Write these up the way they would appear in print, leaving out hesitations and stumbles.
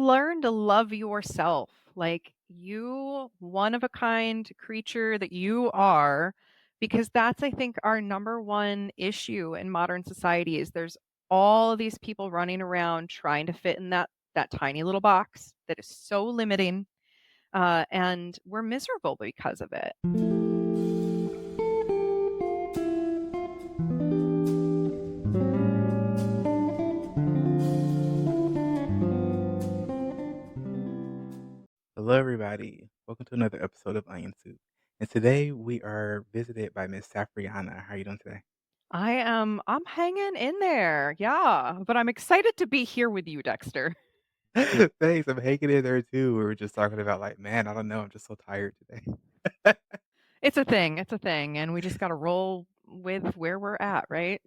learn to love yourself. Like you, one of a kind creature that you are, because that's, I think, our number one issue in modern society is there's all these people running around trying to fit in that tiny little box that is so limiting, and we're miserable because of it. Hello, everybody. Welcome to another episode of Onion Soup. And today we are visited by Miss Safrianna. How are you doing today? I'm hanging in there. Yeah, but I'm excited to be here with you, Dexter. Thanks. I'm hanging in there too. We were just talking about man, I don't know. I'm just so tired today. It's a thing, and we just gotta roll with where we're at, right?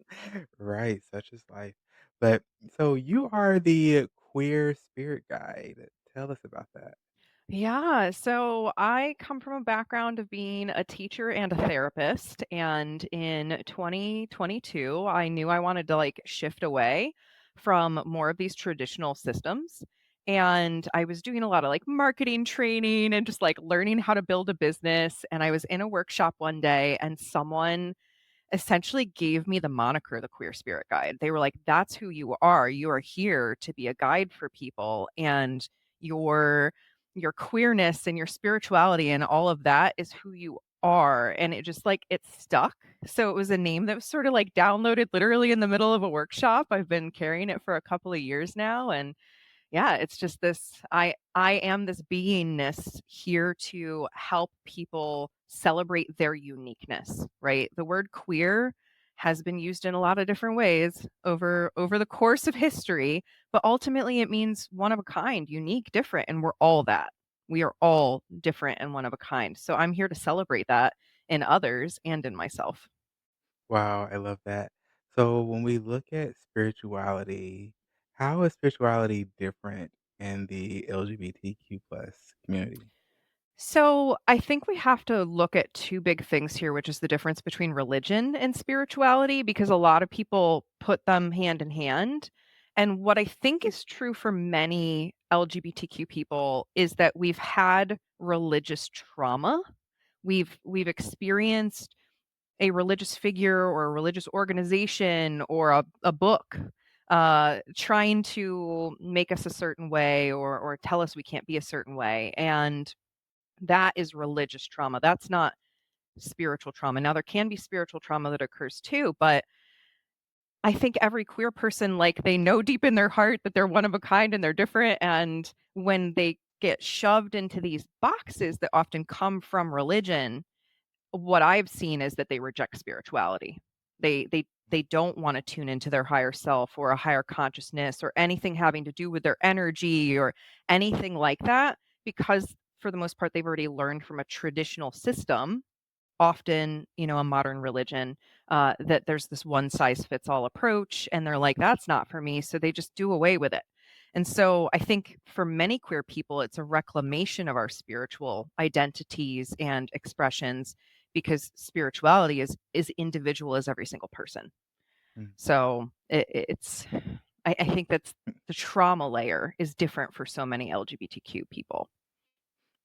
Right, such is life. But so you are the queer spirit guide. Tell us about that. Yeah, so I come from a background of being a teacher and a therapist, and in 2022, I knew I wanted to like shift away from more of these traditional systems. And I was doing a lot of like marketing training and just like learning how to build a business. And I was in a workshop one day, and someone essentially gave me the moniker the queer spirit guide. They were like, "That's who you are. You are here to be a guide for people, and your your queerness and your spirituality and all of that is who you are." And it just like it stuck. So it was a name that was sort of like downloaded literally in the middle of a workshop. I've been carrying it for a couple of years now, and yeah, it's just this I am this beingness here to help people celebrate their uniqueness, right? The word queer has been used in a lot of different ways over the course of history, but ultimately it means one of a kind, unique, different, and we're all that. We are all different and one of a kind. So I'm here to celebrate that in others and in myself. Wow, I love that. So when we look at spirituality, how is spirituality different in the LGBTQ plus community? So I think we have to look at two big things here, which is the difference between religion and spirituality, because a lot of people put them hand in hand. And what I think is true for many LGBTQ people is that we've had religious trauma. We've experienced a religious figure or a religious organization or a book trying to make us a certain way or tell us we can't be a certain way. And that is religious trauma. That's not spiritual trauma. Now, there can be spiritual trauma that occurs too, but I think every queer person, like, they know deep in their heart that they're one of a kind and they're different. And when they get shoved into these boxes that often come from religion, what I've seen is that they reject spirituality. They don't want to tune into their higher self or a higher consciousness or anything having to do with their energy or anything like that because for the most part they've already learned from a traditional system, often, a modern religion, that there's this one size fits all approach and they're like that's not for me, so they just do away with it. And so I think for many queer people it's a reclamation of our spiritual identities and expressions because spirituality is individual as every single person. Mm. So it's I think that's the trauma layer is different for so many LGBTQ people.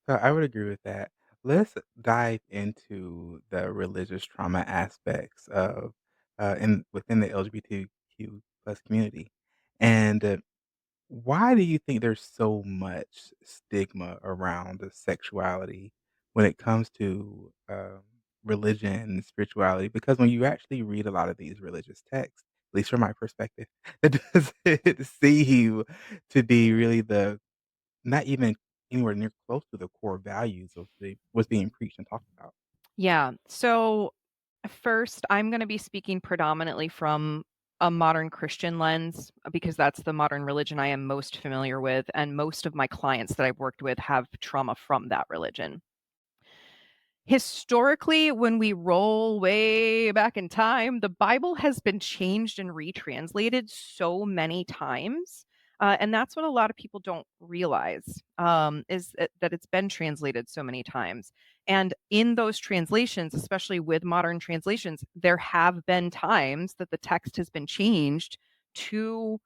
So I would agree with that. Let's dive into the religious trauma aspects of in within the LGBTQ plus community. And why do you think there's so much stigma around the sexuality when it comes to religion and spirituality? Because when you actually read a lot of these religious texts, at least from my perspective, it doesn't seem to be really the not even anywhere near close to the core values of what's being preached and talked about. Yeah. So first, I'm going to be speaking predominantly from a modern Christian lens because that's the modern religion I am most familiar with. And most of my clients that I've worked with have trauma from that religion. Historically, when we roll way back in time, the Bible has been changed and retranslated so many times. And that's what a lot of people don't realize is that it's been translated so many times. And in those translations, especially with modern translations, there have been times that the text has been changed to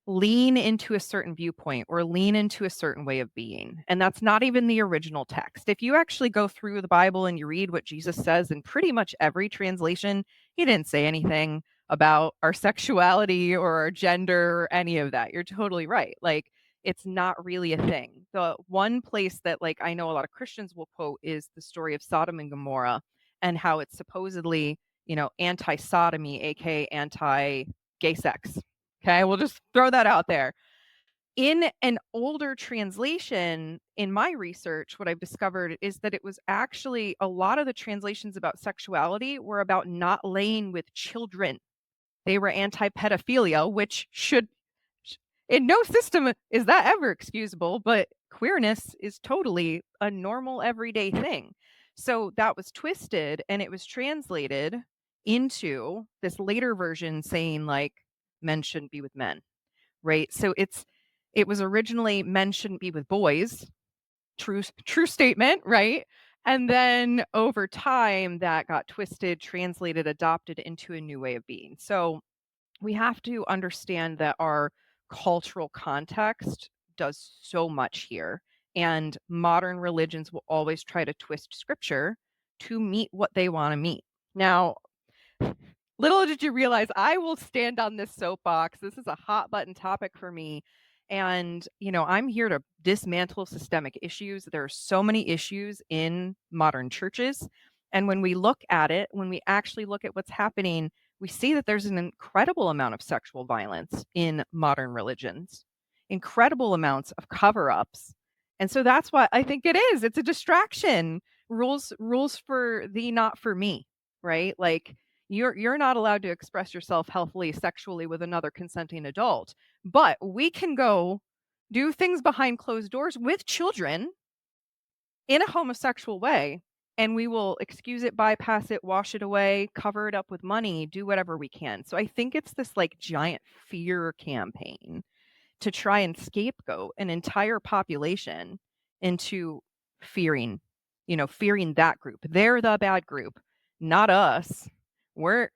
lean into a certain viewpoint or lean into a certain way of being. And that's not even the original text. If you actually go through the Bible and you read what Jesus says in pretty much every translation, he didn't say anything about our sexuality or our gender or any of that. You're totally right. Like, it's not really a thing. The one place that, like, I know a lot of Christians will quote is the story of Sodom and Gomorrah and how it's supposedly, anti sodomy, aka anti gay sex. Okay, we'll just throw that out there. In an older translation, in my research, what I've discovered is that it was actually a lot of the translations about sexuality were about not laying with children. They were anti-pedophilia, which should in no system is that ever excusable, but queerness is totally a normal everyday thing. So that was twisted and it was translated into this later version saying like men shouldn't be with men, right? So it was originally men shouldn't be with boys. True statement, right? And then over time that got twisted, translated, adopted into a new way of being. So we have to understand that our cultural context does so much here. And modern religions will always try to twist scripture to meet what they want to meet. Now, little did you realize I will stand on this soapbox. This is a hot button topic for me. And, I'm here to dismantle systemic issues. There are so many issues in modern churches. And when we look at it, when we actually look at what's happening, we see that there's an incredible amount of sexual violence in modern religions, incredible amounts of cover ups. And so that's what I think it is. It's a distraction. Rules for thee, not for me, right? Like, you're not allowed to express yourself healthily sexually with another consenting adult, but we can go do things behind closed doors with children in a homosexual way, and we will excuse it, bypass it, wash it away, cover it up with money, do whatever we can. So I think it's this like giant fear campaign to try and scapegoat an entire population into fearing, fearing that group. They're the bad group, not us. We're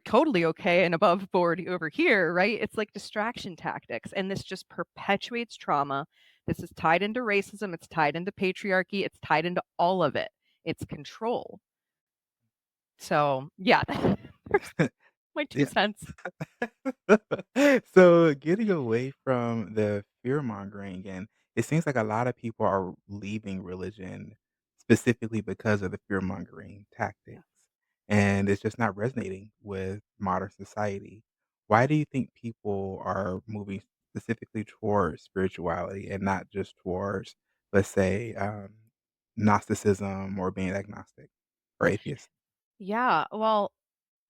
totally okay and above board over here, right? It's like distraction tactics, and this just perpetuates trauma. This is tied into racism, it's tied into patriarchy, it's tied into all of it. It's control. So, yeah, there's my 2 Yeah. cents. So, getting away from the fear-mongering, and it seems like a lot of people are leaving religion specifically because of the fear-mongering Yeah. tactics, and it's just not resonating with modern society. Why do you think people are moving specifically towards spirituality and not just towards, let's say, Gnosticism or being agnostic or atheist? Yeah, well,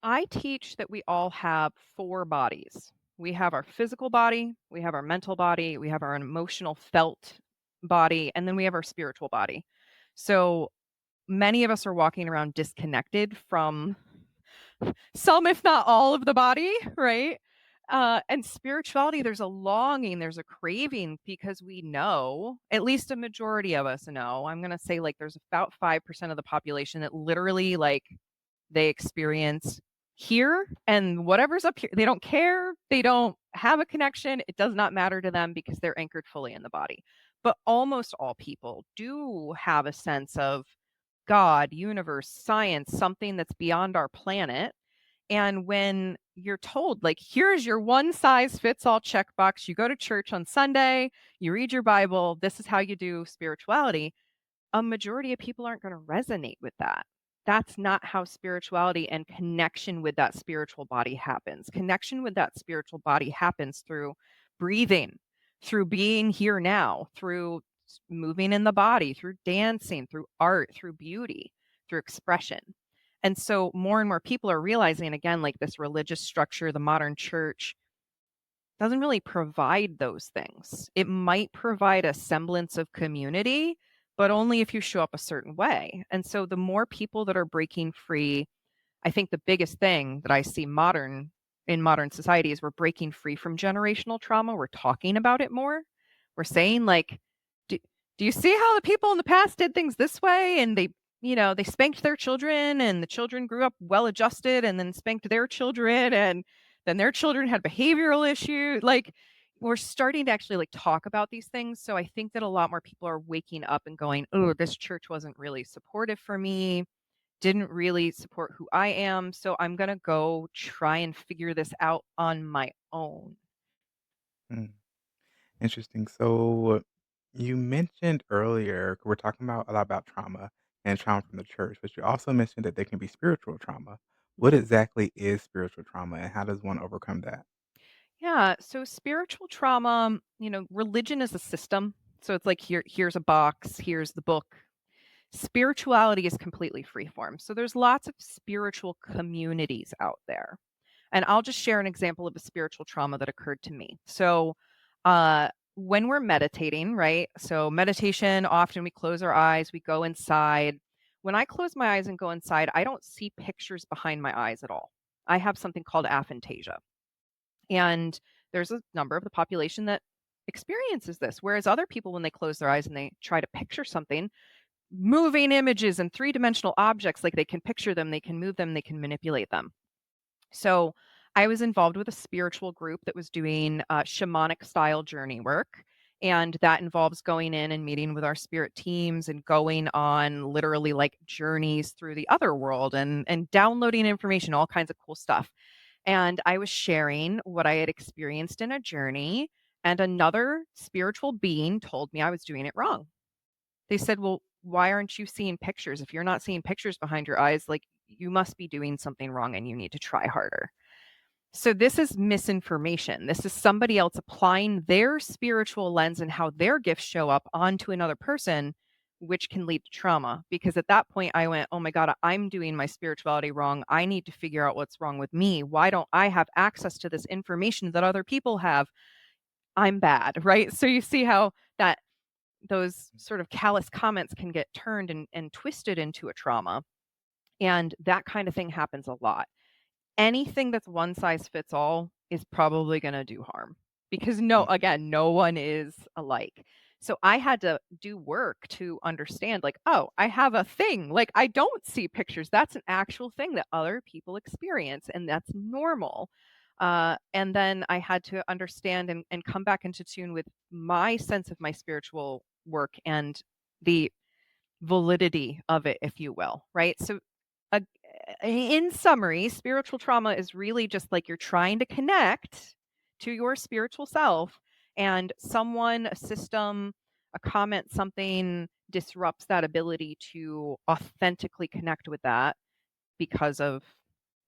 I teach that we all have 4 bodies. We have our physical body, we have our mental body, we have our emotional felt body, and then we have our spiritual body. So, many of us are walking around disconnected from some, if not all, of the body, right? And spirituality, there's a longing, there's a craving because we know, at least a majority of us know. I'm gonna say like there's about 5% of the population that literally like they experience here and whatever's up here. They don't care. They don't have a connection. It does not matter to them because they're anchored fully in the body. But almost all people do have a sense of God, universe, science, something that's beyond our planet. And when you're told, like, here's your one size fits all checkbox, you go to church on Sunday, you read your Bible, this is how you do spirituality, a majority of people aren't going to resonate with that. That's not how spirituality and connection with that spiritual body happens. Connection with that spiritual body happens through breathing, through being here now, through moving in the body, through dancing, through art, through beauty, through expression. And so more and more people are realizing again, like this religious structure, the modern church doesn't really provide those things. It might provide a semblance of community, but only if you show up a certain way. And so the more people that are breaking free, I think the biggest thing that I see in modern society is we're breaking free from generational trauma. We're talking about it more. We're saying like, do, do you see how the people in the past did things this way? And they spanked their children and the children grew up well adjusted and then spanked their children and then their children had behavioral issues. Like, we're starting to actually, like, talk about these things, so I think that a lot more people are waking up and going, "Oh, this church wasn't really supportive for me, didn't really support who I am, so I'm gonna go try and figure this out on my own." Mm, interesting. So you mentioned earlier, we're talking about a lot about trauma and trauma from the church, but you also mentioned that there can be spiritual trauma. What Mhm. exactly is spiritual trauma and how does one overcome that? Yeah, so spiritual trauma, religion is a system, so it's like, here's a box, here's the book. Spirituality is completely freeform, so there's lots of spiritual communities out there. And I'll just share an example of a spiritual trauma that occurred to me. So, when we're meditating, right? So, meditation, often we close our eyes, we go inside. When I close my eyes and go inside, I don't see pictures behind my eyes at all. I have something called aphantasia. And there's a number of the population that experiences this. Whereas other people, when they close their eyes and they try to picture something, moving images and three-dimensional objects, like they can picture them, they can move them, they can manipulate them. So I was involved with a spiritual group that was doing shamanic style journey work. And that involves going in and meeting with our spirit teams and going on literally like journeys through the other world and downloading information, all kinds of cool stuff. And I was sharing what I had experienced in a journey, and another spiritual being told me I was doing it wrong. They said, "Well, why aren't you seeing pictures? If you're not seeing pictures behind your eyes, like you must be doing something wrong and you need to try harder." So this is misinformation. This is somebody else applying their spiritual lens and how their gifts show up onto another person, which can lead to trauma. Because at that point, I went, "Oh my God, I'm doing my spirituality wrong. I need to figure out what's wrong with me. Why don't I have access to this information that other people have? I'm bad." Right. So you see how that those sort of callous comments can get turned and twisted into a trauma. And that kind of thing happens a lot. Anything that's one size fits all is probably gonna do harm because Mhm, no one is alike. So I had to do work to understand like, "Oh, I have a thing, like, I don't see pictures." That's an actual thing that other people experience, and that's normal. And then I had to understand and come back into tune with my sense of my spiritual work and the validity of it, if you will, right? So, uh, in summary, spiritual trauma is really just like you're trying to connect to your spiritual self, and someone, a system, a comment, something disrupts that ability to authentically connect with that because of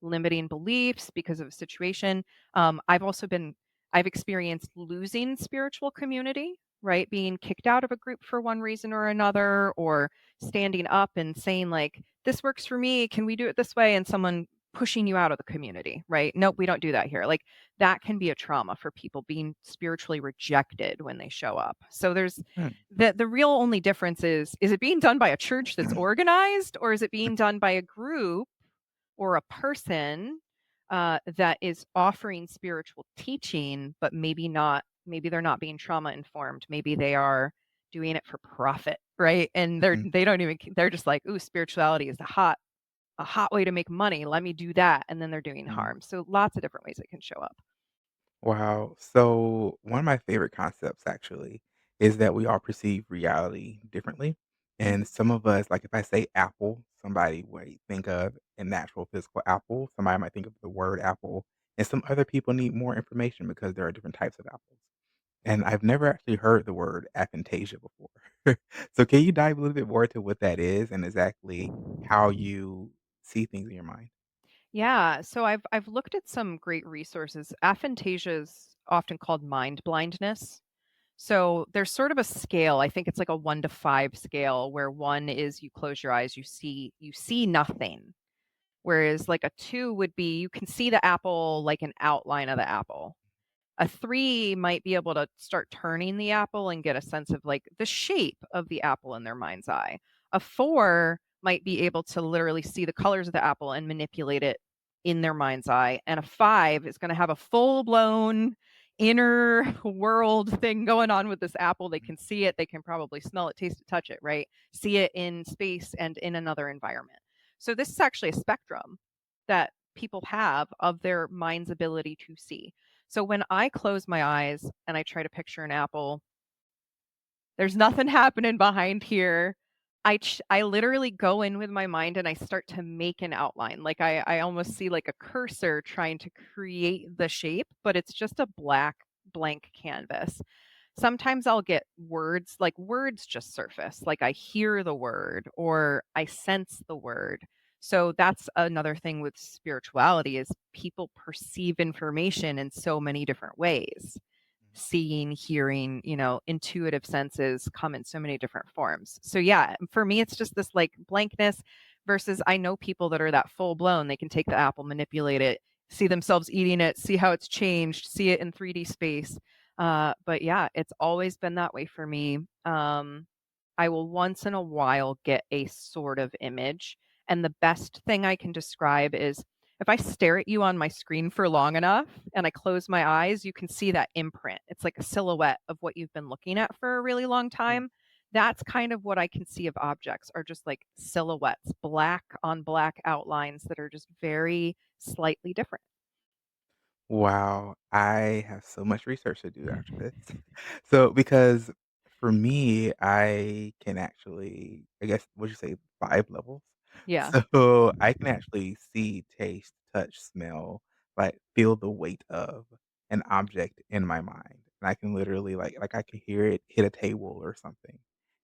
limiting beliefs, because of a situation. I've also been I've experienced losing spiritual community, right? Being kicked out of a group for one reason or another, or standing up and saying like, "This works for me. Can we do it this way?" And someone pushing you out of the community, right? Nope, we don't do that here. Like that can be a trauma for people being spiritually rejected when they show up. So there's mm, the real only difference is it being done by a church that's organized, or is it being done by a group or a person that is offering spiritual teaching, but maybe they're not being trauma informed. Maybe they are doing it for profit, right? And mhm, they don't even they're just like, "Ooh, spirituality is a hot way to make money. Let me do that." And then they're doing mhm. harm. So lots of different ways it can show up. Wow. So one of my favorite concepts actually is that we all perceive reality differently. Mhm. And some of us, like if I say apple, somebody might think of an actual physical apple. Somebody might think of the word apple. And some other people need more information because there are different types of apples. And I've never actually heard the word aphantasia before. So can you dive a little bit more into what that is and exactly how you see things in your mind? Yeah, so I've looked at some great resources. Aphantasia is often called mind blindness. So there's sort of a scale. I think it's like a 1 to 5 scale where 1 is you close your eyes, you see nothing. Whereas like a 2 would be you can see the apple like an outline of the apple. A 3 might be able to start turning the apple and get a sense of, like, the shape of the apple in their mind's eye. A 4 might be able to literally see the colors of the apple and manipulate it in their mind's eye, and a 5 is gonna have a full-blown inner world thing going on with this apple. They can see it, they can probably smell it, taste it, touch it, right? See it in space and in another environment. So this is actually a spectrum that people have of their mind's ability to see. So when I close my eyes and I try to picture an apple, there's nothing happening behind here. I literally go in with my mind and I start to make an outline. Like I almost see like a cursor trying to create the shape, but it's just a black blank canvas. Sometimes I'll get words, like words just surface, like I hear the word or I sense the word. So that's another thing with spirituality is people perceive information in so many different ways. Seeing, hearing, intuitive senses come in so many different forms. So yeah, for me it's just this like blankness versus I know people that are that full blown. They can take the apple, manipulate it, see themselves eating it, see how it's changed, see it in 3D space. But yeah, it's always been that way for me. I will once in a while get a sort of image, and the best thing I can describe is if I stare at you on my screen for long enough and I close my eyes, you can see that imprint. It's like a silhouette of what you've been looking at for a really long Mm. time. That's kind of what I can see of objects are just like silhouettes, black on black outlines that are just very slightly different. Wow, I have so much research to do after this. So, because for me, I can actually, I guess, what'd you say, 5 levels? Yeah. So, I can actually see, taste, touch, smell, like, feel the weight of an object in my mind, and I can literally, I can hear it hit a table or something,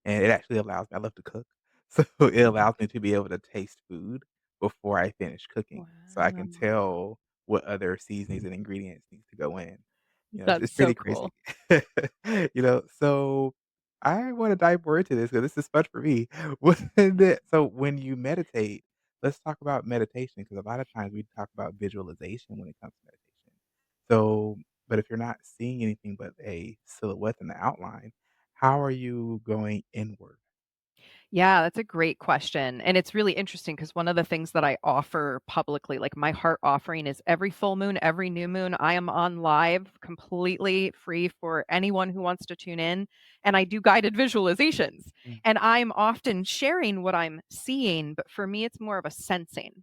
and it actually allows me I love to cook, so it allows me to be able to taste food before I finish cooking, so I can Wow. tell what other seasonings and ingredients needs to go in. It's That's so pretty crazy. cool. So I wanna dive more into this because this is fun for me. When you meditate, let's talk about meditation because a lot of times we talk about visualization when it comes to meditation. So, but if you're not seeing anything but a silhouette in the outline, how are you going inward? Yeah, that's a great question. And it's really interesting because one of the things that I offer publicly, like my heart offering, is every full moon, every new moon, I am on live completely free for anyone who wants to tune in. And I do guided visualizations. Mm, And I'm often sharing what I'm seeing, but for me, it's more of a sensing.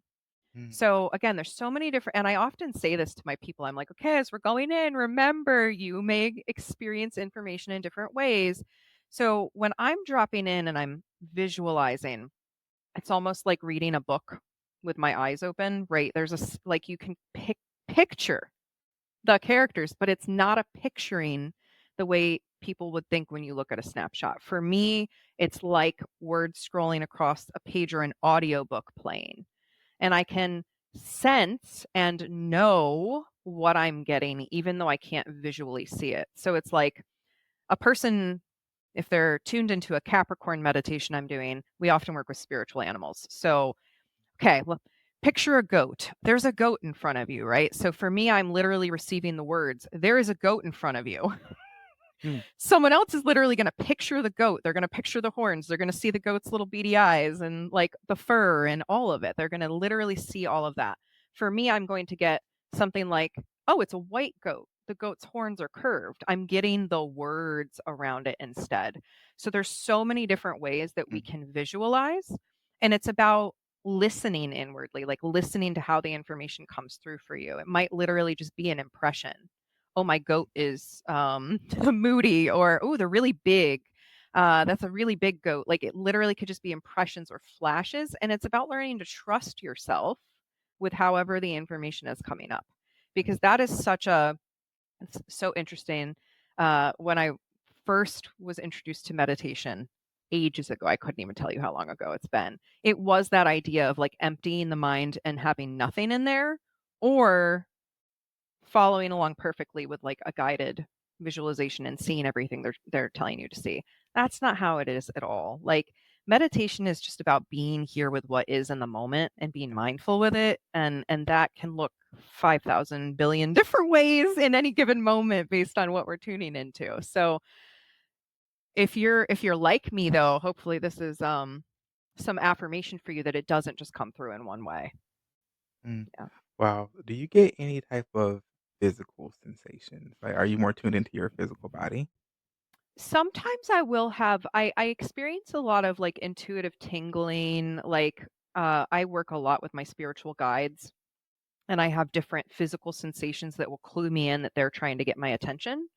mm, So again, there's so many different, and I often say this to my people. I'm like, okay, as we're going in, remember you may experience information in different ways. So when I'm dropping in and I'm visualizing, it's almost like reading a book with my eyes open, right? Like you can picture the characters, but it's not a picturing the way people would think when you look at a snapshot. For me, it's like words scrolling across a page or an audiobook playing and I can sense and know what I'm getting, even though I can't visually see it. So it's like a person, if they're tuned into a Capricorn meditation I'm doing, we often work with spiritual animals. So, okay, well, picture a goat. There's a goat in front of you, right? So for me, I'm literally receiving the words, there is a goat in front of you. mm, Someone else is literally gonna picture the goat. They're gonna picture the horns. They're gonna see the goat's little beady eyes and, like, the fur and all of it. They're gonna literally see all of that. For me, I'm going to get something like, "Oh, it's a white goat. The goat's horns are curved." I'm getting the words around it instead. So there's so many different ways that we mm, can visualize, and it's about listening inwardly, like, listening to how the information comes through for you. It might literally just be an impression. Oh, my goat is moody or oh, they're really big. That's a really big goat. Like it literally could just be impressions or flashes. And it's about learning to trust yourself with however the information is coming up. mm, Because that is it's so interesting. When I first was introduced to meditation ages ago, I couldn't even tell you how long ago it's been. It was that idea of like emptying the mind and having nothing in there, or following along perfectly with like a guided visualization and seeing everything they're telling you to see. That's not how it is at all. Like meditation is just about being here with what is in the moment and being yeah, mindful with it and that can look 5,000 billion different ways in any given moment based on what we're tuning into. So if you're like me though, hopefully this is some affirmation for you that it doesn't just come through in one way. mm. Yeah. Wow. Do you get any type of physical sensations? Like, are you more tuned into your physical body? Sometimes I will have I experience a lot of, like, intuitive tingling, like, I work a lot with my spiritual guides, and I have different physical sensations that will clue me in that they're trying to get my attention.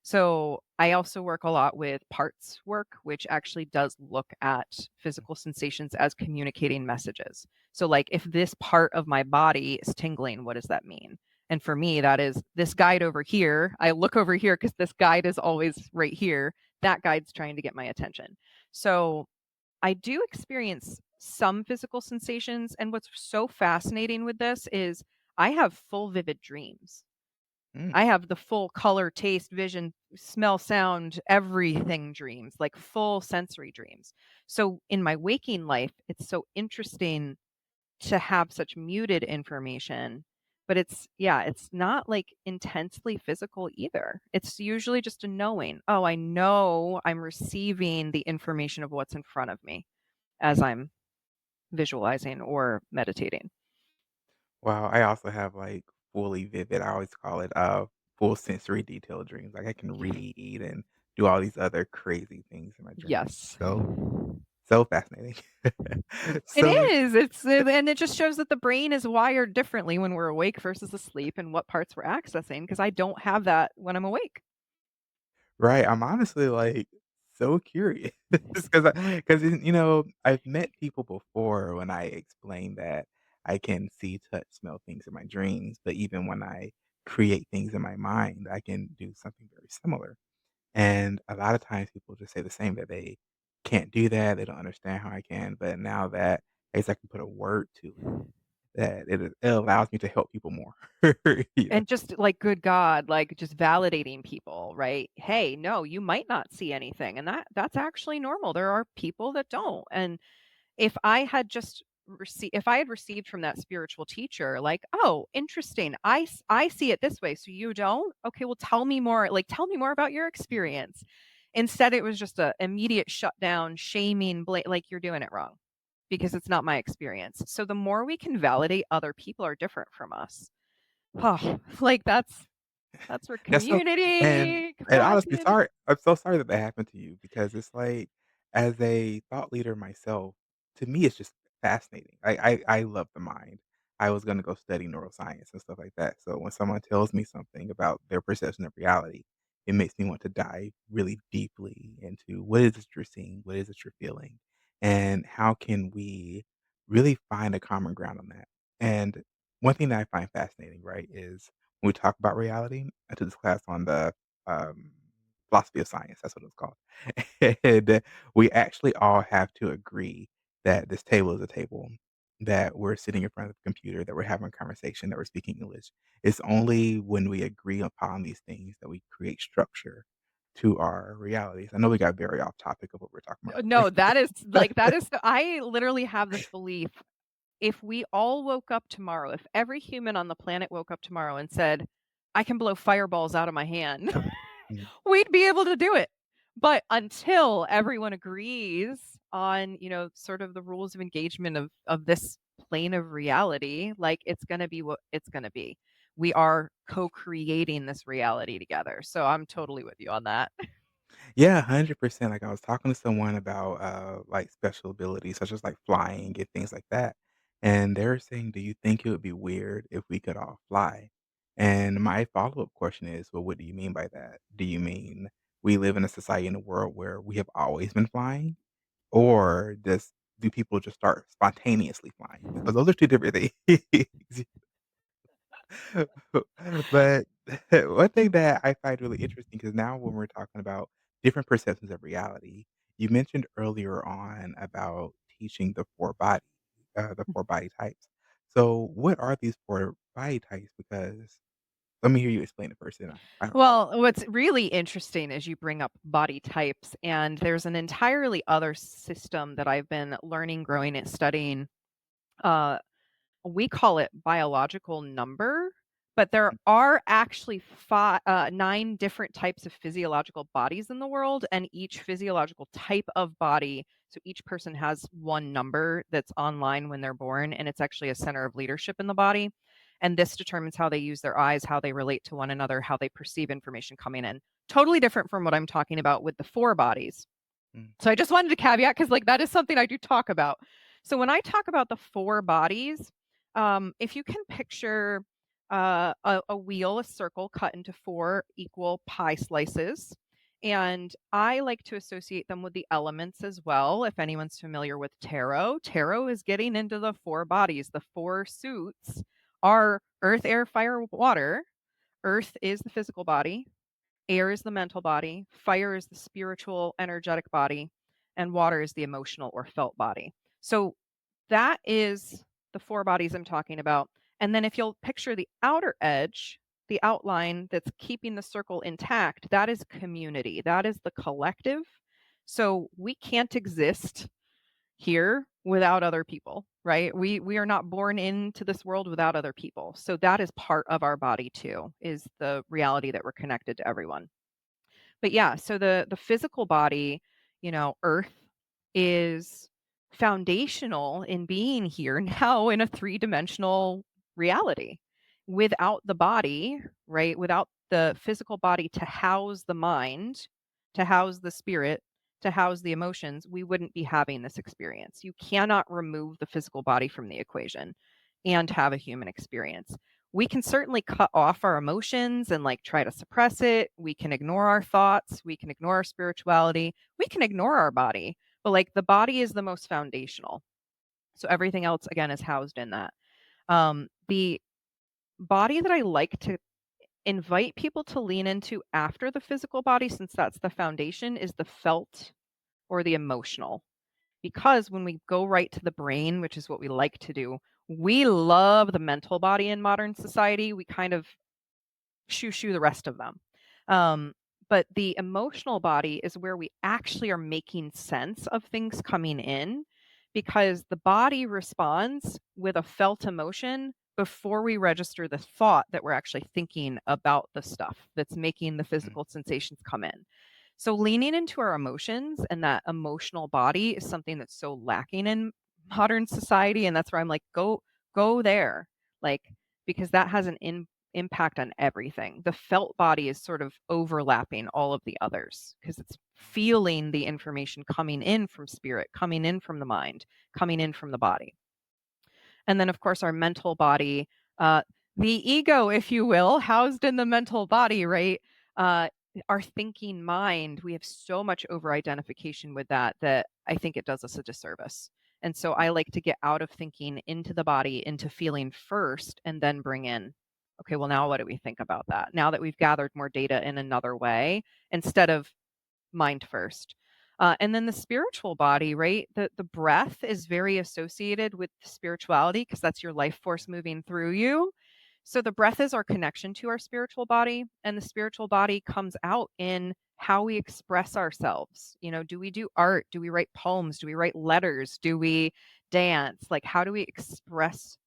So I also work a lot with parts work, which actually does look at physical sensations as communicating messages. So, like, if this part of my body is tingling, what does that mean? And for me, that is this guide over here. I look over here because this guide is always right here. That guide's trying to get my attention. So I do experience some physical sensations. And what's so fascinating with this is I have full vivid dreams. Mm. I have the full color, taste, vision, smell, sound, everything dreams, like full sensory dreams. So in my waking life, it's so interesting to have such muted information, but it's not like intensely physical either. It's usually just a knowing. Oh, I know I'm receiving the information of what's in front of me as I'm visualizing or meditating. Wow, I also have, like, fully vivid I always call it, full sensory detail dreams, like, I can read and do all these other crazy things in my dreams. Yes. So fascinating. It So is. And it just shows that the brain is wired differently when we're awake versus asleep and what parts we're accessing because I don't have that when I'm awake. right, I'm honestly, like, so curious because I've met people before when I explain that I can see, touch, smell things in my dreams, but even when I create things in my mind, I can do something very similar. And a lot of times people just say the same, that they can't do that, they don't understand how I can, but now that I guess I can put a word to it, that it allows me to help people more. You know? And just like, good God, like just validating people, right? Hey, no, you might not see anything. And that's actually normal. There are people that don't. And if I had received from that spiritual teacher, like, oh, interesting, I see it this way, so you don't. Okay, well, tell me more. Like, tell me more about your experience. Instead, it was just a immediate shutdown, shaming, like you're doing it wrong because it's not my experience. So the more we can validate other people are different from us, oh, like that's where That's so and community and honestly, compassion. I'm so sorry that that happened to you because it's like, as a thought leader myself, to me, it's just fascinating. I love the mind. I was gonna go study neuroscience and stuff like that, so when someone tells me something about their perception of reality, it makes me want to dive really deeply into what is it you're seeing, what is it you're feeling, and how can we really find a common ground on that. And one thing that I find fascinating, right, is when we talk about reality. I took this class on the, um, philosophy of science, that's what it's called. And we actually all have to agree that this table is a table, that we're sitting in front of the computer, that we're having a conversation, that we're speaking English. It's only when we agree upon these things that we create structure to our realities. I know we got very off topic of what we're talking about No, that is earlier. I literally have this belief. If we all woke up tomorrow, if every human on the planet woke up tomorrow and said, "I can blow fireballs out of my hand," Mm. we'd be able to do it. But until everyone agrees on, sort of the rules of engagement of this plane of reality, like, it's gonna be what it's gonna be. We are co-creating this reality together. So I'm totally with you on that. Yeah, 100%. Like, I was talking to someone about, like, special abilities such as, like, flying and things like that, and they were saying, "Do you think it would be weird if we could all fly?" And my follow-up question is, "Well, what do you mean by that? Do you mean we live in a society, in a world where we have always been flying? Or do people just start spontaneously flying?" Because those are 2 different things. But one thing that I find really interesting, because now when we're talking about different perceptions of reality, you mentioned earlier on about teaching the 4 body types. So what are these 4 body types? Because let me hear you explain it first, and I follow. Well, what's really interesting is you bring up body types, and there's an entirely other system that I've been learning, growing, and studying. Uh, we call it biological number, but there are actually 9 different types of physiological bodies in the world, and each physiological type of body. So each person has one number that's online when they're born, and it's actually a center of leadership in the body. And this determines how they use their eyes, how they relate to one another, how they perceive information coming in. Totally different from what I'm talking about with the 4 bodies. Mm, So I just wanted to caveat because, like, that is something I do talk about. So when I talk about the 4 bodies, If you can picture a wheel, a circle cut into four equal pie slices, and I like to associate them with the elements as well. If anyone's familiar with tarot, tarot is getting into the four bodies. The four suits are earth, air, fire, water. Earth is the physical body, air is the mental body, fire is the spiritual, energetic body, and water is the emotional or felt body. So that is the four bodies I'm talking about. And then if you'll picture the outer edge, the outline that's keeping the circle intact, that is community. That is the collective. So we can't exist here without other people, right? We are not born into this world without other people. So that is part of our body too, is the reality that we're connected to everyone. But yeah, so the physical body, Earth is foundational in being here now in a three-dimensional reality. Without the body, right? Without the physical body to house the mind, to house the spirit, to house the emotions, we wouldn't be having this experience. You cannot remove the physical body from the equation and have a human experience. We can certainly cut off our emotions and like try to suppress it. We can ignore our thoughts. We can ignore our spirituality. We can ignore our body, but like the body is the most foundational. So everything else, again, is housed in that. The body that I like to invite people to lean into after the physical body, since that's the foundation, is the felt or the emotional. Because when we go right to the brain, which is what we like to do, we love the mental body in modern society. We kind of shoo the rest of them. Um, but the emotional body is where we actually are making sense of things coming in because the body responds with a felt emotion before we register the thought that we're actually thinking about the stuff that's making the Mm, physical sensations come in. So leaning into our emotions and that emotional body is something that's so lacking in modern society, and that's where I'm like, go there. Like because that has an impact on everything. The felt body is sort of overlapping all of the others because it's feeling the information coming in from spirit, coming in from the mind, coming in from the body. And then, of course, our mental body, uh, the ego, if you will, housed in the mental body, right? Uh, our thinking mind, we have so much over identification with that I think it does us a disservice. And so I like to get out of thinking into the body, into feeling first, and then bring in, okay, well, now what do we think about that? Now that we've gathered more data in another way, instead of mind first. And then the spiritual body, right? The breath is very associated with spirituality because that's your life force moving through you. So the breath is our connection to our spiritual body, and the spiritual body comes out in how we express ourselves. Do we do art? Do we write poems? Do we write letters? Do we dance? Like, how do we express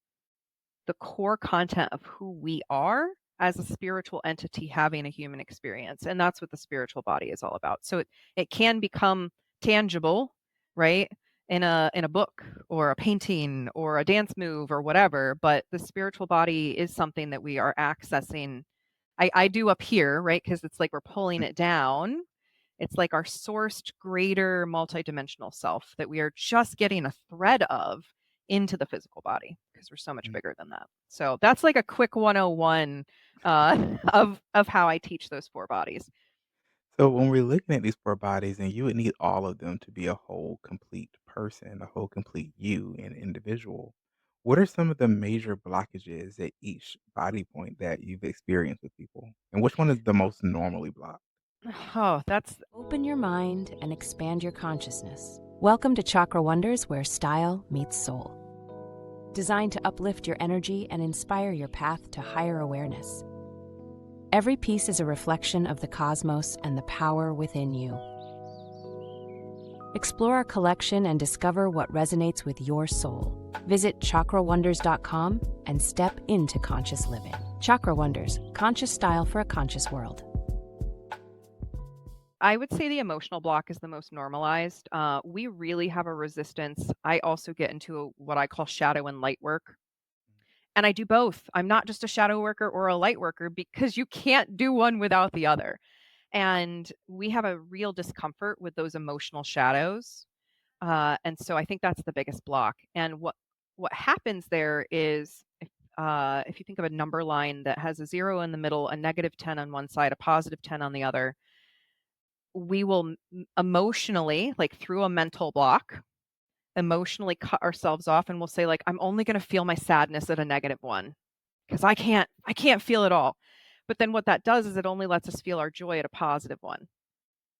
the core content of who we are as a spiritual entity having a human experience? And that's what the spiritual body is all about. So it can become tangible, right? In a book or a painting or a dance move or whatever, but the spiritual body is something that we are accessing. I do up here, right? Because it's like we're pulling mm, it down. It's like our sourced greater multidimensional self that we are just getting a thread of into the physical body because we're so much mm. bigger than that. So that's like a quick 101 of how I teach those four bodies. So when we're looking at these 4 bodies, and you would need all of them to be a whole complete person, a whole complete you and individual, what are some of the major blockages at each body point that you've experienced with people? And which one is the most normally blocked? Oh, that's Open your mind and expand your consciousness. Welcome to Chakra Wonders, where style meets soul. Designed to uplift your energy and inspire your path to higher awareness. Every piece is a reflection of the cosmos and the power within you. Explore our collection and discover what resonates with your soul. Visit chakrawonders.com and step into conscious living. Chakra Wonders, conscious style for a conscious world. I would say the emotional block is the most normalized. We really have a resistance. I also get into what I call shadow and light work. And I do both. I'm not just a shadow worker or a light worker because you can't do one without the other. And we have a real discomfort with those emotional shadows. And so I think that's the biggest block. And what what happens there is if you think of a number line that has a 0 in the middle, a -10 on one side, a +10 on the other, we will emotionally, like through a mental block, emotionally cut ourselves off and we'll say like, I'm only going to feel my sadness at a -1 because I can't feel it all. But then what that does is it only lets us feel our joy at a +1.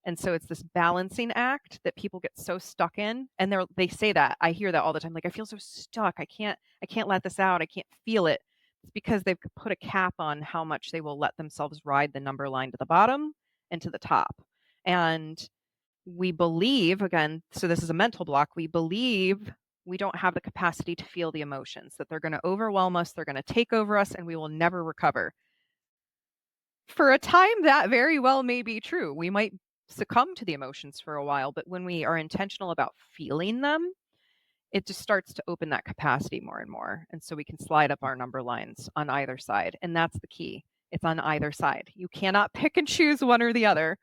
And so it's this balancing act that people get so stuck in, and they say that. I hear that all the time, like, "I feel so stuck. I can't let this out. I can't feel it." It's because they've put a cap on how much they will let themselves ride the number line to the bottom and to the top. And we believe, again, so this is a mental block, we believe we don't have the capacity to feel the emotions, that they're gonna overwhelm us, they're gonna take over us, and we will never recover. For a time, that very well may be true. We might succumb to the emotions for a while, but when we are intentional about feeling them, it just starts to open that capacity more and more. And so we can slide up our number lines on either side. And that's the key. It's on either side. You cannot pick and choose one or the other.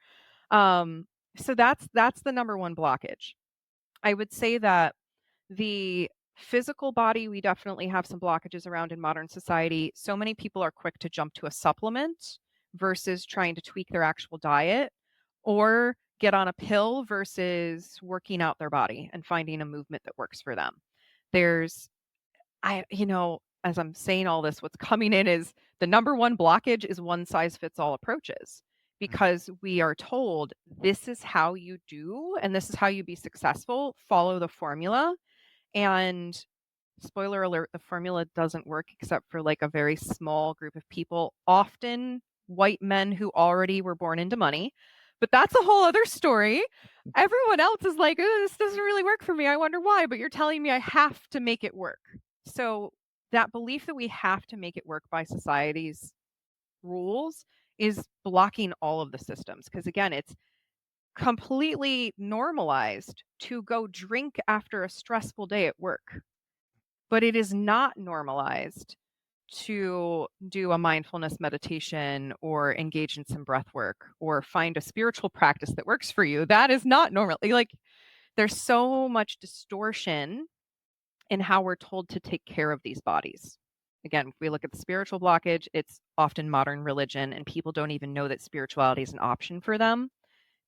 Um, so that's the number one blockage. I would say that the physical body, we definitely have some blockages around in modern society. So many people are quick to jump to a supplement versus trying to tweak their actual diet or get on a pill versus working out their body and finding a movement that works for them. There's as I'm saying all this, what's coming in is the number one blockage is one size fits all approaches Mm, because we are told this is how you do and this is how you be successful, follow the formula. And spoiler alert, the formula doesn't work except for like a very small group of people, often white men who already were born into money. But that's a whole other story. Everyone else is like, "Oh, this doesn't really work for me. I wonder why, but you're telling me I have to make it work." So that belief that we have to make it work by society's rules is blocking all of the systems. Because again, it's completely normalized to go drink after a stressful day at work, but it is not normalized to do a mindfulness meditation or engage in some breath work or find a spiritual practice that works for you. That is not normal. Like, there's so much distortion in how we're told to take care of these bodies. Again, if we look at the spiritual blockage, it's often modern religion, and people don't even know that spirituality is an option for them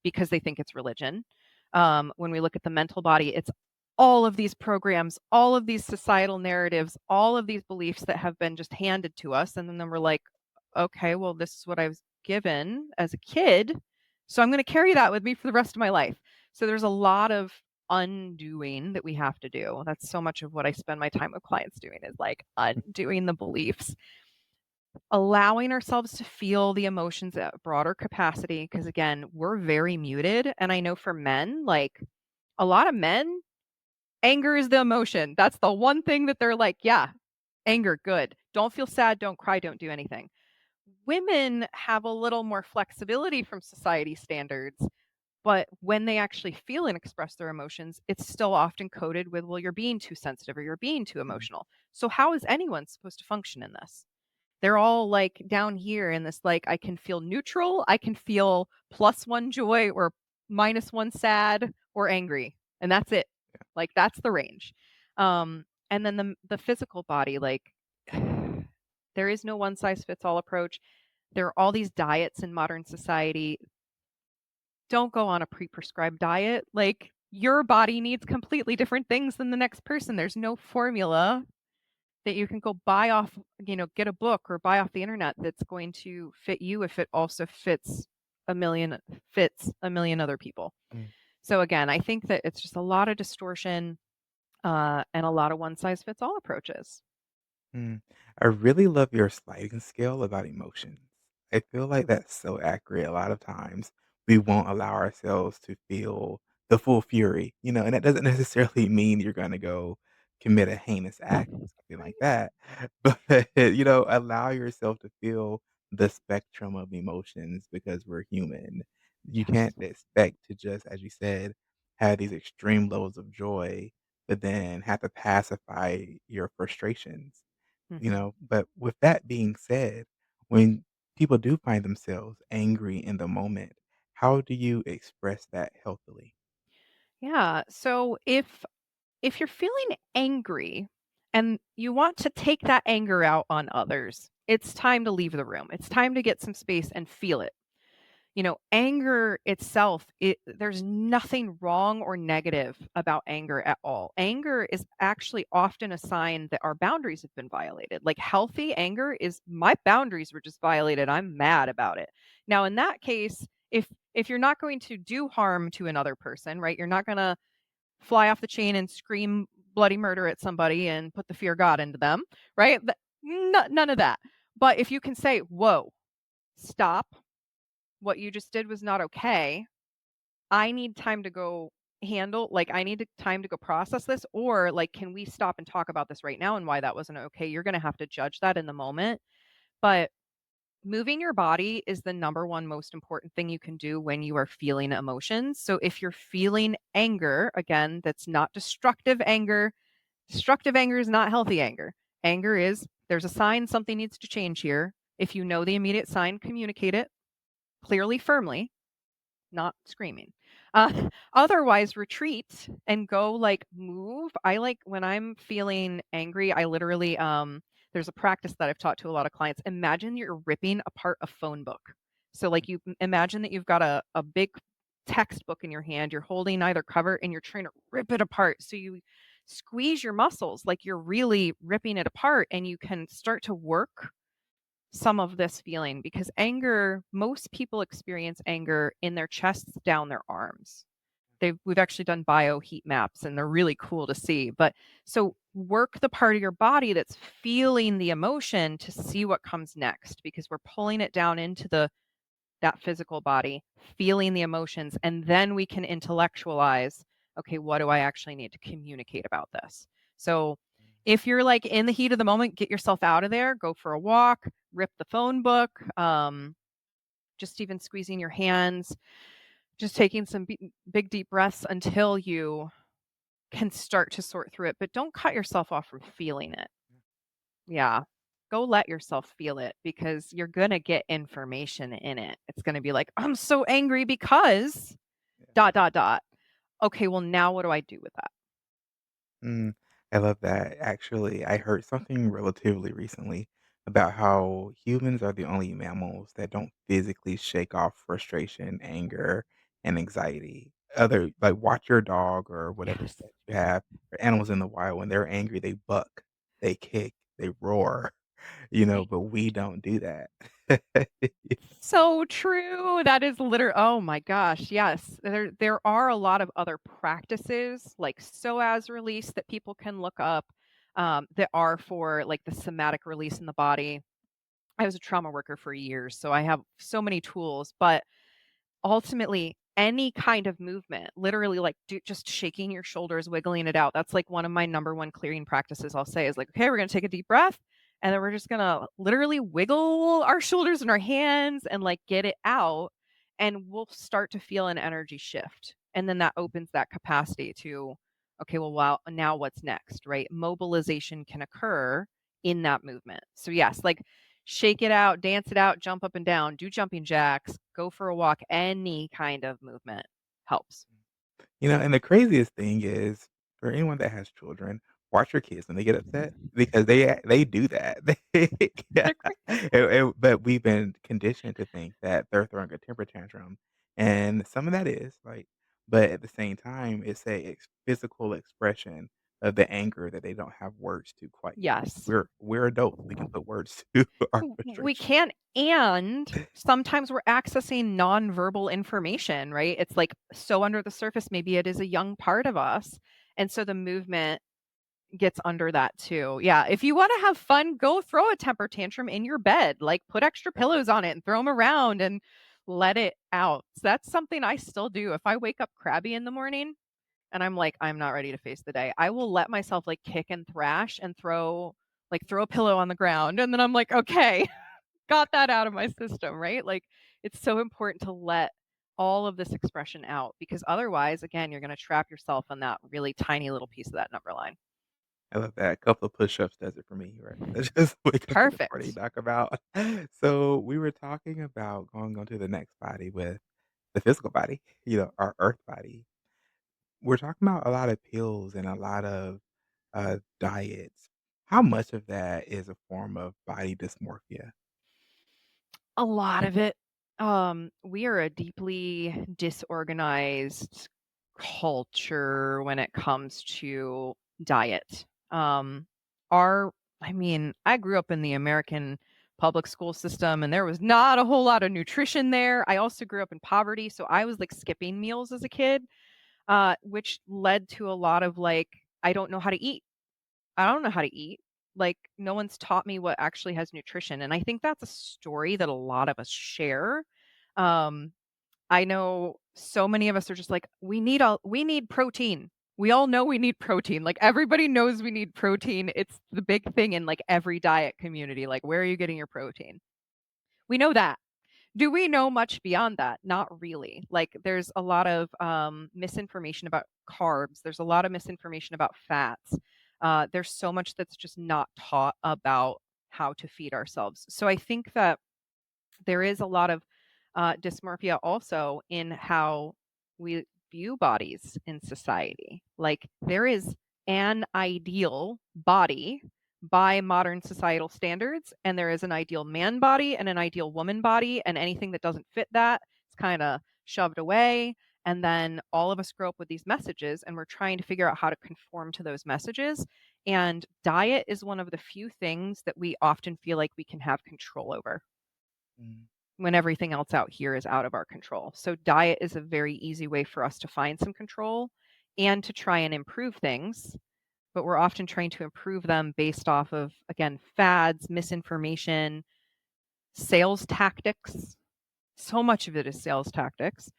because they think it's religion. When we look at the mental body, it's all of these programs, all of these societal narratives, all of these beliefs that have been just handed to us. And then we're like, okay, well, this is what I was given as a kid. So I'm going to carry that with me for the rest of my life. So there's a lot of undoing that we have to do. That's so much of what I spend my time with clients doing is like undoing the beliefs, allowing ourselves to feel the emotions at a broader capacity because again, we're very muted, and I know for men, like, a lot of men, anger is the emotion. That's the one thing that they're like, "Yeah, anger, good. Don't feel sad, don't cry, don't do anything." Women have a little more flexibility from society standards, but when they actually feel and express their emotions, it's still often coded with, "Well, you're being too sensitive or you're being too mm, emotional." So how is anyone supposed to function in this? They're all, like, down here in this, like, I can feel neutral, I can feel +1 joy or -1 sad or angry, and that's it. Like, that's the range. And then the physical body, like, there is no one size fits all approach. There are all these diets in modern society. Don't go on a pre-prescribed diet. Like, your body needs completely different things than the next person. There's no formula that you can go buy off, get a book or buy off the internet that's going to fit you if it also fits a million other people. mm. So again, I think that it's just a lot of distortion and a lot of one size fits all approaches. Mm. I really love your sliding scale about emotions. I feel like that's so accurate. A lot of times we won't allow ourselves to feel the full fury, and that doesn't necessarily mean you're going to go commit a heinous act or something like that. But, allow yourself to feel the spectrum of emotions because we're human. You Yes. can't expect to just, as you said, have these extreme levels of joy, but then have to pacify your frustrations. Hmm. But with that being said, when people do find themselves angry in the moment, how do you express that healthily? Yeah. So if you're feeling angry and you want to take that anger out on others. It's time to leave the room. It's time to get some space and feel it. Anger itself, there's nothing wrong or negative about anger at all. Anger is actually often a sign that our boundaries have been violated. Like healthy anger is my boundaries were just violated. I'm mad about it. Now, in that case, if you're not going to do harm to another person, right? You're not going to fly off the chain and scream bloody murder at somebody and put the fear of God into them, right? None of that. But if you can say, "Whoa, stop. What you just did was not okay. I need time to go I need time to go process this, or like, can we stop and talk about this right now and why that wasn't okay?" You're going to have to judge that in the moment. But moving your body is the number one most important thing you can do when you are feeling emotions. So if you're feeling anger, again, that's not destructive anger. Destructive anger is not healthy anger. Anger is there's a sign something needs to change here. If you know the immediate sign, communicate it clearly, firmly, not screaming. Otherwise, retreat and go like move. I like when I'm feeling angry, I literally there's a practice that I've taught to a lot of clients. Imagine you're ripping apart a phone book. So like imagine that you've got a big textbook in your hand, you're holding either cover and you're trying to rip it apart. So you squeeze your muscles like you're really ripping it apart and you can start to work some of this feeling because anger, most people experience anger in their chests down their arms. We've actually done bio heat maps and they're really cool to see. But so work the part of your body that's feeling the emotion to see what comes next because we're pulling it down into that physical body, feeling the emotions, and then we can intellectualize, okay, what do I actually need to communicate about this? So if you're like in the heat of the moment, get yourself out of there, go for a walk, rip the phone book, just even squeezing your hands, just taking some big deep breaths until you can start to sort through it. But don't cut yourself off from feeling it. Yeah. Go let yourself feel it because you're gonna get information in it. It's gonna be like, "I'm so angry because Yeah. dot, dot, dot." Okay, well, now what do I do with that? Mm, I love that. Actually, I heard something relatively recently about how humans are the only mammals that don't physically shake off frustration, anger, and anxiety. Other like watch your dog or whatever Yes. pet you have, or animals in the wild, when they're angry, they buck, they kick, they roar, Right. but we don't do that. So true. That is oh my gosh, yes. There are a lot of other practices like psoas release that people can look up, that are for, like, the somatic release in the body. I was a trauma worker for years, so I have so many tools, but ultimately, any kind of movement, literally, like, just shaking your shoulders, wiggling it out. That's, like, one of my number 1 clearing practices I'll say is like, "Okay, we're gonna take a deep breath, and then we're just gonna literally wiggle our shoulders and our hands and, like, get it out, and we'll start to feel an energy shift." And then that opens that capacity to, "Okay, well, now what's next?" Right? Mobilization can occur in that movement. So, yes, like, shake it out, dance it out, jump up and down, do jumping jacks, go for a walk, any kind of movement helps. And the craziest thing is, for anyone that has children, watch your kids when they get upset because they do that. They yeah, They're great. but we've been conditioned to think that they're throwing a temper tantrum, and some of that is, like, but at the same time, it's a physical expression of the anger that they don't have words to quite yet. Yes. We're adults, we can put words to our We frustration. can, and sometimes we're accessing nonverbal information, right? It's like so under the surface, maybe it is a young part of us. And so the movement gets under that too. Yeah, if you wanna have fun, go throw a temper tantrum in your bed, like, put extra pillows on it and throw them around and let it out. So that's something I still do. If I wake up crabby in the morning and I'm like, "I'm not ready to face the day," I will let myself, like, kick and thrash and throw a pillow on the ground, and then I'm like, "Okay, got that out of my system," right? Like, it's so important to let all of this expression out because otherwise, again, you're gonna trap yourself in that really tiny little piece of that number line. I love that. A couple of push-ups does it for me, right? Let's just wake up to the party, Perfect. knock 'em out. So, we were talking about going on to the next body with the physical body, our earth body. We're talking about a lot of pills and a lot of, diets. how much of that is a form of body dysmorphia? A lot of it. We are a deeply disorganized culture when it comes to diet. Our I mean, I grew up in the American public school system and there was not a whole lot of nutrition there. I also grew up in poverty, so I was like skipping meals as a kid, which led to a lot of like I don't know how to eat. I don't know how to eat. Like, no one's taught me what actually has nutrition, and I think that's a story that a lot of us share. Um, I know so many of us are just like, we need protein. We all know we need protein. Like, everybody knows we need protein. It's the big thing in, like, every diet community. Like, where are you getting your protein? We know that. Do we know much beyond that? Not really. Like, there's a lot of, misinformation about carbs. There's a lot of misinformation about fats. There's so much that's just not taught about how to feed ourselves. So I think that there is a lot of dysmorphia also in how we view bodies in society. Like there is an ideal body by modern societal standards, and there is an ideal man body and an ideal woman body, and anything that doesn't fit that is kind of shoved away. And then all of us grow up with these messages, and we're trying to figure out how to conform to those messages. And diet is one of the few things that we often feel like we can have control over Mm, when everything else out here is out of our control. So diet is a very easy way for us to find some control and to try and improve things, but we're often trying to improve them based off of again, fads, misinformation, sales tactics. So much of it is sales tactics.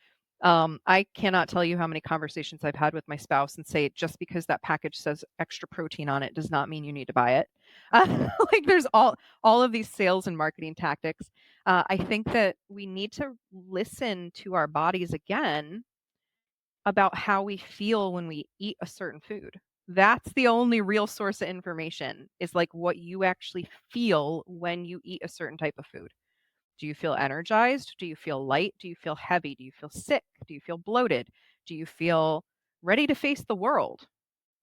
I cannot tell you how many conversations I've had with my spouse and say just because that package says extra protein on it does not mean you need to buy it. Like there's all of these sales and marketing tactics. I think that we need to listen to our bodies again about how we feel when we eat a certain food. That's the only real source of information is like what you actually feel when you eat a certain type of food. Do you feel energized? Do you feel light? Do you feel heavy? Do you feel sick? Do you feel bloated? Do you feel ready to face the world?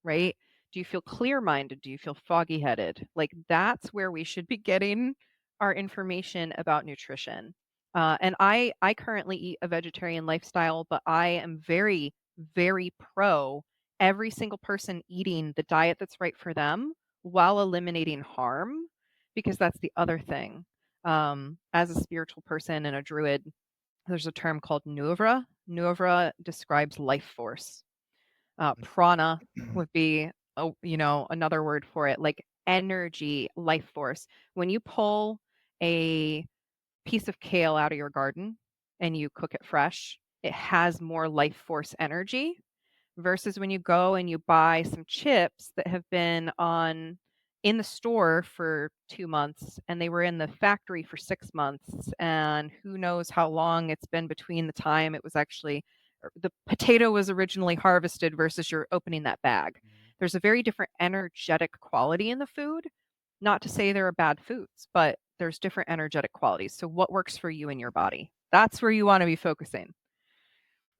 Right? Do you feel clear minded? Do you feel foggy headed? Like that's where we should be getting our information about nutrition. And I currently eat a vegetarian lifestyle, but I am very, very pro every single person eating the diet that's right for them while eliminating harm, because that's the other thing. As a spiritual person and a druid, there's a term called Nuavra. Nuavra describes life force. Prana would be, another word for it, like energy, life force. When you pull a piece of kale out of your garden and you cook it fresh, it has more life force energy versus when you go and you buy some chips that have been on in the store for 2 months and they were in the factory for 6 months and who knows how long it's been between the time it was actually or the potato was originally harvested versus you're opening that bag. mm, There's a very different energetic quality in the food. Not to say there are bad foods, but there's different energetic qualities. So what works for you and your body? That's where you wanna be focusing.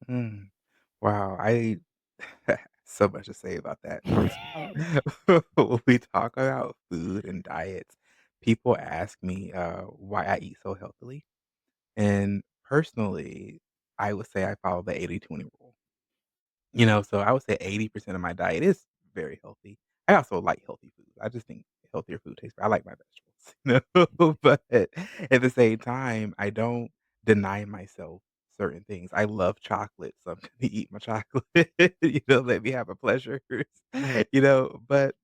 mm. Wow, I so much to say about that. First of all, when we talk about food and diets, people ask me why I eat so healthily. And personally, I would say I follow the 80-20 rule. So I would say 80% of my diet is very healthy. I also like healthy food. I just think healthier food tastes better. I like my vegetables, but at the same time, I don't deny myself certain things. I love chocolate, so I'm gonna eat my chocolate, let me have a pleasure, but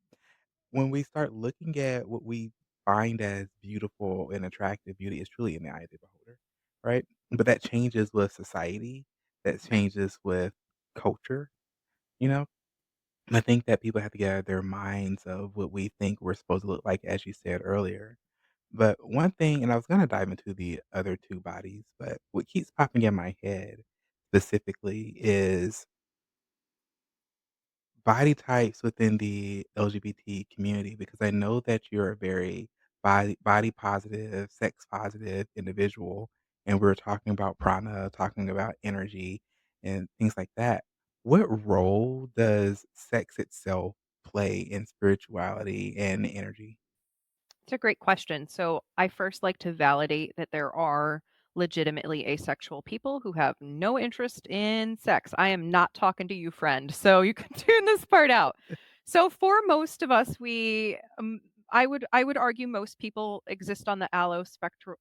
when we start looking at what we find as beautiful and attractive, beauty is truly in the eye of the beholder, right? But that changes with society, that changes with culture, you know? I think that people have to get out of their minds of what we think we're supposed to look like, as you said earlier. But one thing, and I was gonna dive into the other 2 bodies, but what keeps popping in my head specifically is body types within the LGBT community because I know that you're a very body positive, sex positive individual, and we're talking about prana, talking about energy and things like that. What role does sex itself play in spirituality and energy? It's a great question. So, I first like to validate that there are legitimately asexual people who have no interest in sex. I am not talking to you, friend. So, you can tune this part out. So, for most of us, I would argue most people exist on the allosexual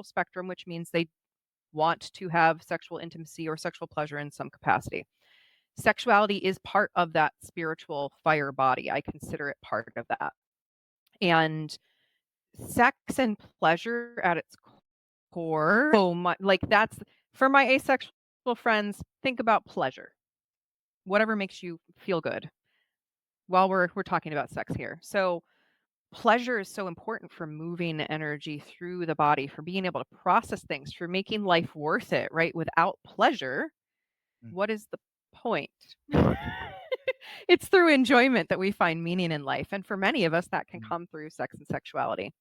spectrum, which means they want to have sexual intimacy or sexual pleasure in some capacity. Sexuality is part of that spiritual fire body. I consider it part of that. And sex and pleasure at its core, so my like, that's for my asexual friends, think about pleasure. Whatever makes you feel good while we're talking about sex here. So, pleasure is so important for moving energy through the body, for being able to process things, for making life worth it, right? Without pleasure, Mm, what is the point? It's through enjoyment that we find meaning in life, and for many of us, that can mm, come through sex and sexuality.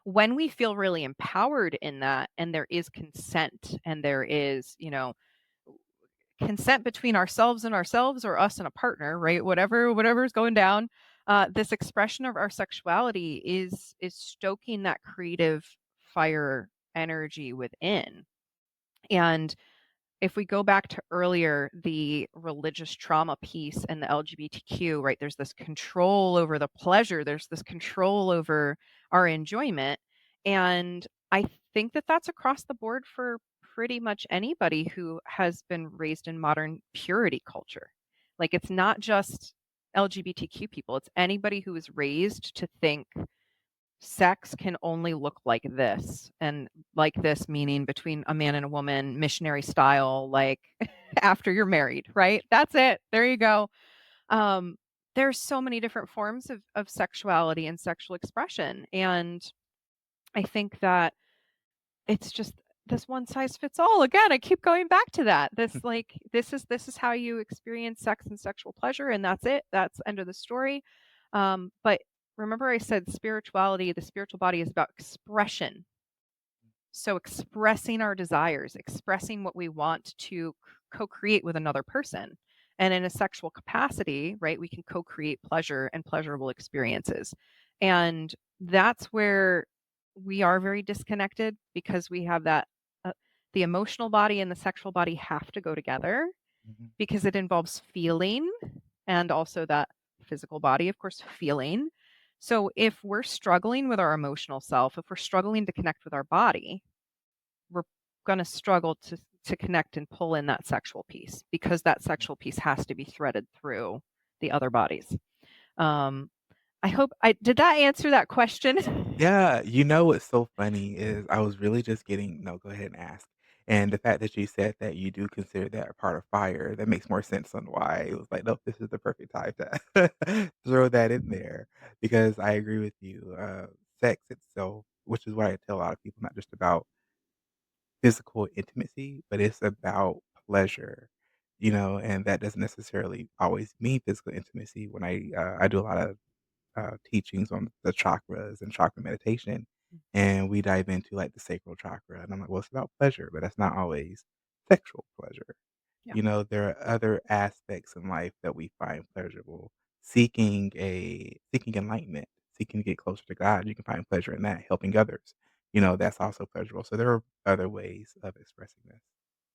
When we feel really empowered in that and there is consent and there is, consent between ourselves and ourselves or us and a partner, right? Whatever's going down, this expression of our sexuality is stoking that creative fire energy within. And if we go back to earlier, the religious trauma piece and the LGBTQ, right? There's this control over the pleasure, there's this control over our enjoyment. And I think that that's across the board for pretty much anybody who has been raised in modern purity culture. Like, it's not just LGBTQ people, it's anybody who is raised to think sex can only look like this, and like this meaning between a man and a woman, missionary style, like after you're married, right? That's it. There you go. Um, there's so many different forms of sexuality and sexual expression. And I think that it's just this one size fits all. Again, I keep going back to that. This is how you experience sex and sexual pleasure, and that's it. That's end of the story. But remember, I said spirituality, the spiritual body is about expression. So expressing our desires, expressing what we want to co-create with another person. And in a sexual capacity, right, we can co-create pleasure and pleasurable experiences. And that's where we are very disconnected because we have that the emotional body and the sexual body have to go together mhm, because it involves feeling and also that physical body, of course, feeling. So if we're struggling with our emotional self, if we're struggling to connect with our body, we're going to struggle to connect and pull in that sexual piece because that sexual piece has to be threaded through the other bodies. Um, I hope I did that answer that question. Yeah, what's so funny is I was really just getting no, go ahead and ask. And the fact that you said that you do consider that a part of fire, that makes more sense on why it was like, nope, this is the perfect time to throw that in there. Because I agree with you. Sex itself, which is what I tell a lot of people, not just about physical intimacy, but it's about pleasure, and that doesn't necessarily always mean physical intimacy. When I do a lot of teachings on the chakras and chakra meditation, and we dive into like the sacral chakra, and I'm like, well, it's about pleasure, but that's not always sexual pleasure. Yeah. There are other aspects in life that we find pleasurable. Seeking enlightenment, seeking to get closer to God, you can find pleasure in that. Helping others, that's also pleasurable. So there are other ways of expressing this.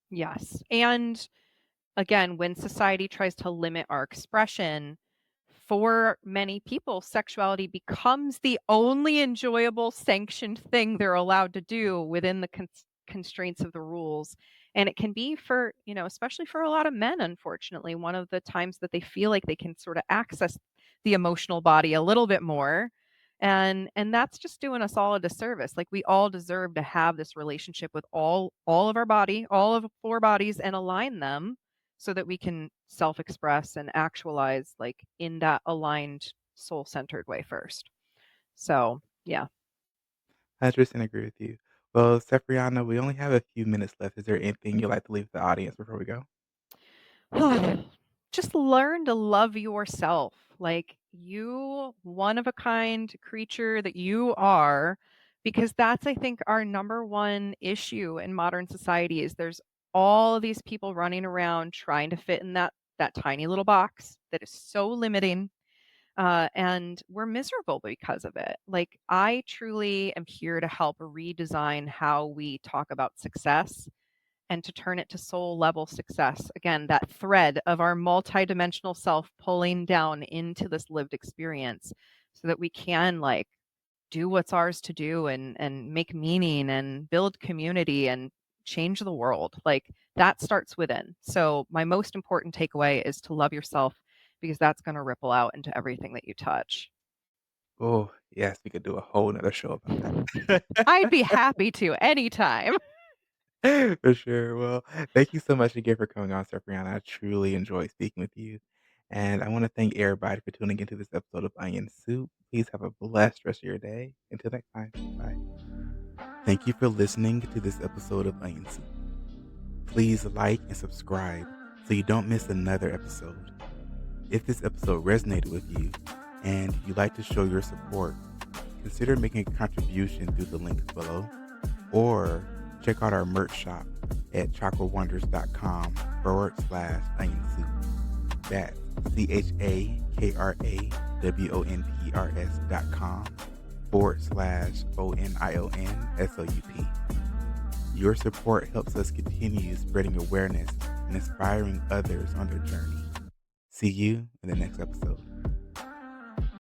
Yes. And again, when society tries to limit our expression, for many people, sexuality becomes the only enjoyable sanctioned thing they're allowed to do within the constraints of the rules. And it can be for, especially for a lot of men, unfortunately, one of the times that they feel like they can sort of access the emotional body a little bit more. And that's just doing us all a disservice. Like, we all deserve to have this relationship with all of our body, all of four bodies, and align them so that we can self-express and actualize, like, in that aligned soul-centered way first. So, yeah. 100% agree with you. Well, Sefriana, we only have a few minutes left. Is there anything you'd like to leave the audience before we go? Just learn to love yourself. Like, you one of a kind creature that you are, because that's, I think, our number one issue in modern society is there's all of these people running around trying to fit in that that tiny little box that is so limiting, and we're miserable because of it. Like, I truly am here to help redesign how we talk about success and to turn it to soul level success. Again, that thread of our multidimensional self pulling down into this lived experience so that we can like do what's ours to do and make meaning and build community and change the world. Like that starts within. So my most important takeaway is to love yourself because that's going to ripple out into everything that you touch. Oh, yes, we could do a whole 'nother show about that. I'd be happy to anytime. For sure. Well, thank you so much again for coming on, Safrianna. I truly enjoyed speaking with you. And I want to thank everybody for tuning into this episode of Onion Soup. Please have a blessed rest of your day. Until next time, bye. Thank you for listening to this episode of Onion Soup. Please like and subscribe so you don't miss another episode. If this episode resonated with you and you'd like to show your support, consider making a contribution through the links below, or check out our merch shop at chakrawonders.com/onion soup. That's CHAKRAWONDERS.com/ONIONSOUP. Your support helps us continue spreading awareness and inspiring others on their journey. See you in the next episode.